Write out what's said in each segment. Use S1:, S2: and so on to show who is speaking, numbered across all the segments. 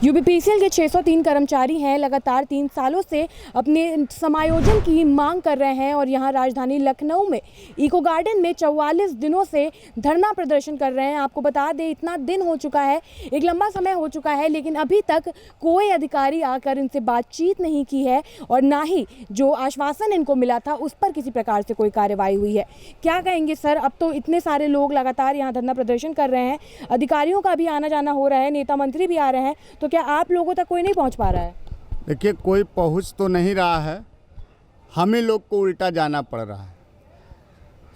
S1: UPPCL के 603 कर्मचारी हैं, लगातार 3 सालों से अपने समायोजन की मांग कर रहे हैं और यहां राजधानी लखनऊ में इको गार्डन में 44 दिनों से धरना प्रदर्शन कर रहे हैं। आपको बता दें, इतना दिन हो चुका है, एक लंबा समय हो चुका है, लेकिन अभी तक कोई अधिकारी आकर इनसे बातचीत नहीं की है और ना ही जो आश्वासन इनको मिला था उस पर किसी प्रकार से कोई कार्रवाई हुई है। क्या कहेंगे सर? अब तो इतने सारे लोग लगातार यहाँ धरना प्रदर्शन कर रहे हैं, अधिकारियों का भी आना जाना हो रहा है, नेता मंत्री भी आ रहे हैं, तो क्या आप लोगों तक कोई नहीं पहुंच पा रहा है?
S2: देखिए, कोई पहुंच तो नहीं रहा है, हम ही लोग को उल्टा जाना पड़ रहा है।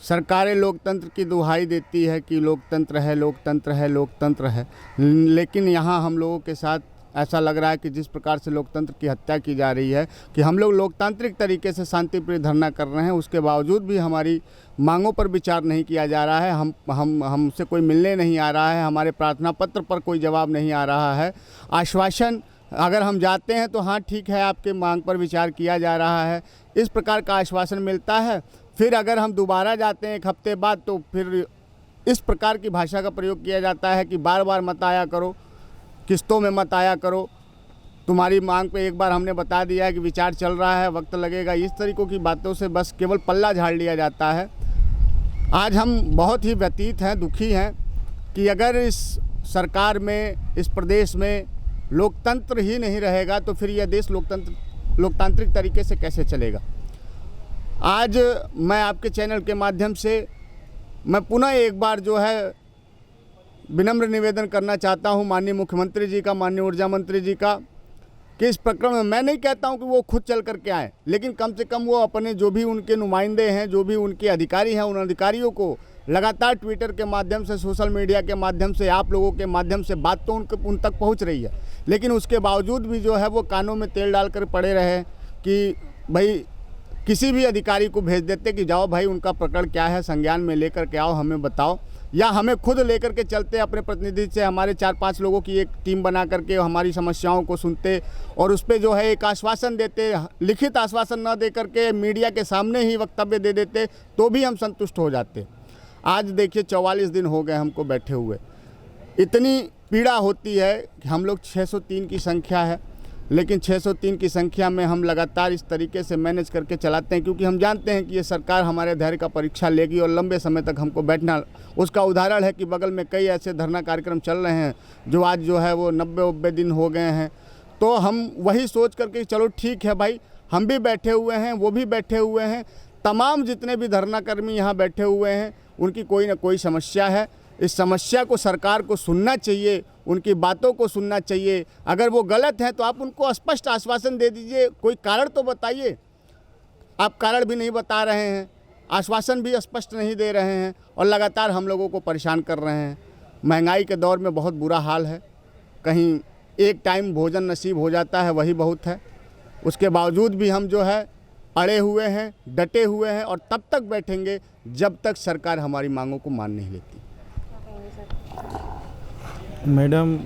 S2: सरकारें लोकतंत्र की दुहाई देती है कि लोकतंत्र है, लोकतंत्र है, लोकतंत्र है, लेकिन यहाँ हम लोगों के साथ ऐसा लग रहा है कि जिस प्रकार से लोकतंत्र की हत्या की जा रही है, कि हम लोग लोकतांत्रिक तरीके से शांतिप्रिय धरना कर रहे हैं, उसके बावजूद भी हमारी मांगों पर विचार नहीं किया जा रहा है। हमसे कोई मिलने नहीं आ रहा है, हमारे प्रार्थना पत्र पर कोई जवाब नहीं आ रहा है। आश्वासन, अगर हम जाते हैं तो हाँ ठीक है, आपके मांग पर विचार किया जा रहा है, इस प्रकार का आश्वासन मिलता है। फिर अगर हम दोबारा जाते हैं 1 हफ्ते बाद तो फिर इस प्रकार की भाषा का प्रयोग किया जाता है कि बार बार मत आया करो, किस्तों में मत आया करो, तुम्हारी मांग पे एक बार हमने बता दिया है कि विचार चल रहा है, वक्त लगेगा। इस तरीक़ों की बातों से बस केवल पल्ला झाड़ लिया जाता है। आज हम बहुत ही व्यतीत हैं, दुखी हैं कि अगर इस सरकार में, इस प्रदेश में लोकतंत्र ही नहीं रहेगा तो फिर यह देश लोकतांत्रिक तरीके से कैसे चलेगा। आज मैं आपके चैनल के माध्यम से मैं पुनः एक बार जो है विनम्र निवेदन करना चाहता हूं माननीय मुख्यमंत्री जी का, माननीय ऊर्जा मंत्री जी का, कि इस प्रकरण में मैं नहीं कहता हूं कि वो खुद चल करके आए, लेकिन कम से कम वो अपने जो भी उनके नुमाइंदे हैं, जो भी उनके अधिकारी हैं, उन अधिकारियों को लगातार ट्विटर के माध्यम से, सोशल मीडिया के माध्यम से, आप लोगों के माध्यम से बात तो उन तक पहुंच रही है, लेकिन उसके बावजूद भी जो है वो कानों में तेल डालकर पड़े रहे कि भाई किसी भी अधिकारी को भेज देते कि जाओ भाई उनका प्रकरण क्या है, संज्ञान में लेकर के आओ, हमें बताओ, या हमें खुद लेकर के चलते अपने प्रतिनिधि से, हमारे 4-5 लोगों की एक टीम बना करके हमारी समस्याओं को सुनते और उस पर जो है एक आश्वासन देते, लिखित आश्वासन न दे करके मीडिया के सामने ही वक्तव्य दे देते तो भी हम संतुष्ट हो जाते। आज देखिए 44 दिन हो गए हमको बैठे हुए, इतनी पीड़ा होती है कि हम लोग 603 की संख्या है, लेकिन 603 की संख्या में हम लगातार इस तरीके से मैनेज करके चलाते हैं क्योंकि हम जानते हैं कि ये सरकार हमारे धैर्य का परीक्षा लेगी और लंबे समय तक हमको बैठना। उसका उदाहरण है कि बगल में कई ऐसे धरना कार्यक्रम चल रहे हैं जो आज जो है वो 90 दिन हो गए हैं। तो हम वही सोच करके चलो ठीक है भाई, हम भी बैठे हुए हैं, वो भी बैठे हुए हैं, तमाम जितने भी धरना कर्मी यहाँ बैठे हुए हैं उनकी कोई ना कोई समस्या है। इस समस्या को सरकार को सुनना चाहिए, उनकी बातों को सुनना चाहिए। अगर वो गलत हैं तो आप उनको स्पष्ट आश्वासन दे दीजिए, कोई कारण तो बताइए। आप कारण भी नहीं बता रहे हैं, आश्वासन भी स्पष्ट नहीं दे रहे हैं और लगातार हम लोगों को परेशान कर रहे हैं। महंगाई के दौर में बहुत बुरा हाल है, कहीं एक टाइम भोजन नसीब हो जाता है वही बहुत है। उसके बावजूद भी हम जो है अड़े हुए हैं, डटे हुए हैं और तब तक बैठेंगे जब तक सरकार हमारी मांगों को मान नहीं लेती।
S3: मैडम,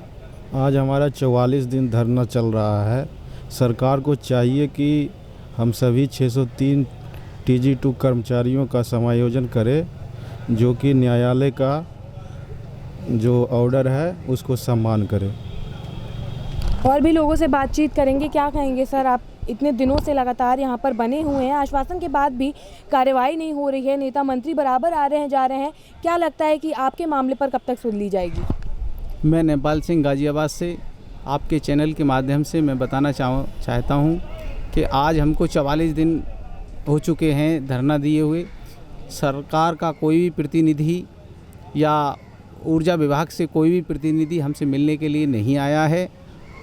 S3: आज हमारा 44 दिन धरना चल रहा है। सरकार को चाहिए कि हम सभी 603 TG2 कर्मचारियों का समायोजन करे, जो कि न्यायालय का जो ऑर्डर है उसको सम्मान करे।
S1: और भी लोगों से बातचीत करेंगे। क्या कहेंगे सर? आप इतने दिनों से लगातार यहाँ पर बने हुए हैं, आश्वासन के बाद भी कार्रवाई नहीं हो रही है, नेता मंत्री बराबर आ रहे हैं जा रहे हैं, क्या लगता है कि आपके मामले पर कब तक सुन ली जाएगी?
S4: मैं नेपाल सिंह गाज़ियाबाद से आपके चैनल के माध्यम से मैं बताना चाहता हूँ कि आज हमको 44 दिन हो चुके हैं धरना दिए हुए। सरकार का कोई भी प्रतिनिधि या ऊर्जा विभाग से कोई भी प्रतिनिधि हमसे मिलने के लिए नहीं आया है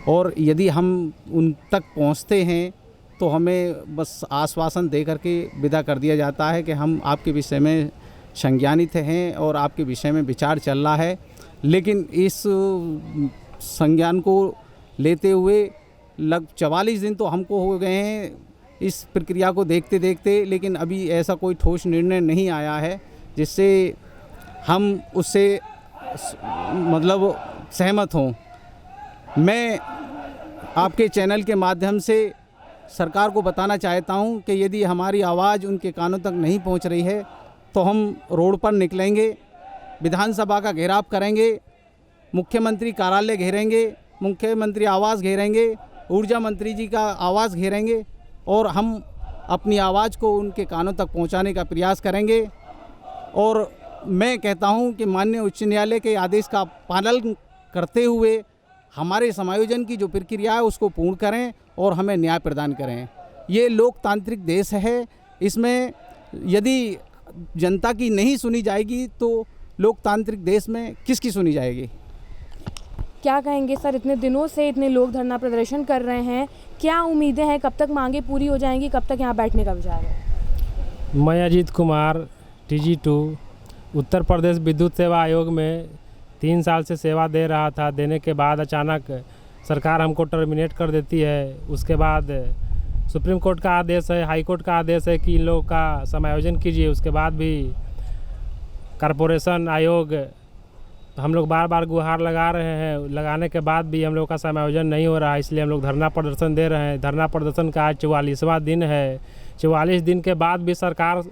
S4: और यदि हम उन तक पहुँचते हैं तो हमें बस आश्वासन दे करके विदा कर दिया जाता है कि हम आपके विषय में संज्ञानित हैं और आपके विषय में विचार चल रहा है। लेकिन इस संज्ञान को लेते हुए 44 दिन तो हमको हो गए हैं इस प्रक्रिया को देखते देखते, लेकिन अभी ऐसा कोई ठोस निर्णय नहीं आया है जिससे हम उससे मतलब सहमत हों। मैं आपके चैनल के माध्यम से सरकार को बताना चाहता हूं कि यदि हमारी आवाज़ उनके कानों तक नहीं पहुंच रही है तो हम रोड पर निकलेंगे, विधानसभा का घेराव करेंगे, मुख्यमंत्री कार्यालय घेरेंगे मुख्यमंत्री आवास घेरेंगे, ऊर्जा मंत्री जी का आवास घेरेंगे और हम अपनी आवाज़ को उनके कानों तक पहुंचाने का प्रयास करेंगे। और मैं कहता हूं कि माननीय उच्च न्यायालय के आदेश का पालन करते हुए हमारे समायोजन की जो प्रक्रिया है उसको पूर्ण करें और हमें न्याय प्रदान करें। ये लोकतांत्रिक देश है, इसमें यदि जनता की नहीं सुनी जाएगी तो लोकतांत्रिक देश में किसकी सुनी जाएगी।
S1: क्या कहेंगे सर, इतने दिनों से इतने लोग धरना प्रदर्शन कर रहे हैं, क्या उम्मीदें हैं, कब तक मांगे पूरी हो जाएंगी, कब तक यहाँ बैठने का विचार है?
S5: मैं अजीत कुमार TG2 उत्तर प्रदेश विद्युत सेवा आयोग में 3 साल से सेवा दे रहा था। देने के बाद अचानक सरकार हमको टर्मिनेट कर देती है। उसके बाद सुप्रीम कोर्ट का आदेश है, हाई कोर्ट का आदेश है कि इन लोगों का समायोजन कीजिए। उसके बाद भी कॉरपोरेशन आयोग हम लोग बार बार गुहार लगा रहे हैं, लगाने के बाद भी हम लोग का समायोजन नहीं हो रहा है, इसलिए हम लोग धरना प्रदर्शन दे रहे हैं। धरना प्रदर्शन का आज 44वां दिन है। 44 दिन के बाद भी सरकार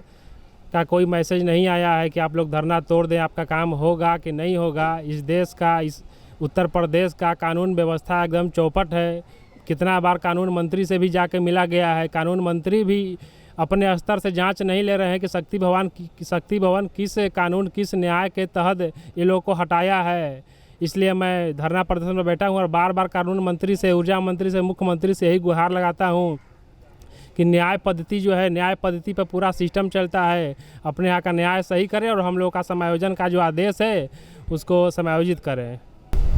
S5: का कोई मैसेज नहीं आया है कि आप लोग धरना तोड़ दें, आपका काम होगा कि नहीं होगा। इस देश का, इस उत्तर प्रदेश का कानून व्यवस्था एकदम चौपट है। कितना बार कानून मंत्री से भी जाके मिला गया है, कानून मंत्री भी अपने स्तर से जांच नहीं ले रहे हैं कि शक्ति भवन किस कानून, किस न्याय के तहत ये लोग को हटाया है। इसलिए मैं धरना प्रदर्शन में बैठा हूँ और बार बार कानून मंत्री से, ऊर्जा मंत्री से, मुख्यमंत्री से यही गुहार लगाता हूँ कि न्याय पद्धति जो है, न्याय पद्धति पर पूरा सिस्टम चलता है, अपने यहाँ का न्याय सही करें और हम लोग का समायोजन का जो आदेश है उसको समायोजित करें।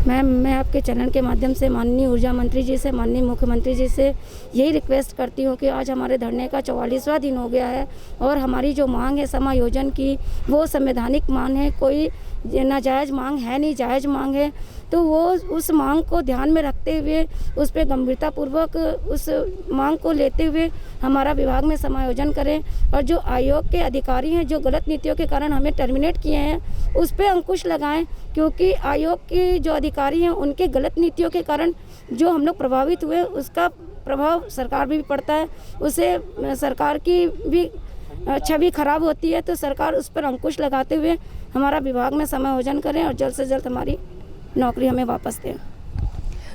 S6: मैं आपके चैनल के माध्यम से माननीय ऊर्जा मंत्री जी से, माननीय मुख्यमंत्री जी से यही रिक्वेस्ट करती हूँ कि आज हमारे धरने का 44वां दिन हो गया है और हमारी जो मांग है समायोजन की, वो संवैधानिक मांग है, कोई नाजायज़ मांग है नहीं, जायज़ मांग है। तो वो उस मांग को ध्यान में रखते हुए, उस पर गंभीरतापूर्वक उस मांग को लेते हुए हमारा विभाग में समायोजन करें और जो आयोग के अधिकारी हैं जो गलत नीतियों के कारण हमें टर्मिनेट किए हैं उस पर अंकुश लगाएं, क्योंकि आयोग के जो अधिकारी हैं उनके गलत नीतियों के कारण जो हम लोग प्रभावित हुए उसका प्रभाव सरकार भी पड़ता है, उससे सरकार की भी छवि खराब होती है। तो सरकार उस पर अंकुश लगाते हुए हमारा विभाग में समायोजन करें और जल्द से जल्द हमारी नौकरी हमें वापस दें।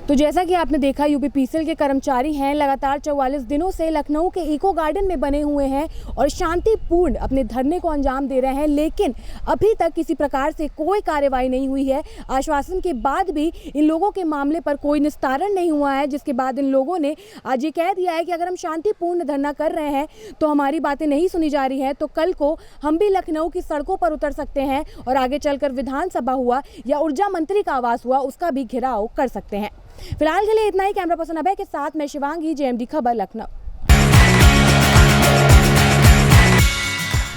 S1: तो जैसा कि आपने देखा, UPPCL के कर्मचारी हैं, लगातार 44 दिनों से लखनऊ के इको गार्डन में बने हुए हैं और शांतिपूर्ण अपने धरने को अंजाम दे रहे हैं, लेकिन अभी तक किसी प्रकार से कोई कार्रवाई नहीं हुई है। आश्वासन के बाद भी इन लोगों के मामले पर कोई निस्तारण नहीं हुआ है, जिसके बाद इन लोगों ने आज ये कह दिया है कि अगर हम शांतिपूर्ण धरना कर रहे हैं तो हमारी बातें नहीं सुनी जा रही है, तो कल को हम भी लखनऊ की सड़कों पर उतर सकते हैं और आगे चलकर विधानसभा हुआ या ऊर्जा मंत्री का आवास हुआ, उसका भी घेराव कर सकते हैं। फिलहाल के लिए इतना ही। कैमरा पर्सन अभय के साथ मैं शिवांगी, JMD खबर, लखनऊ।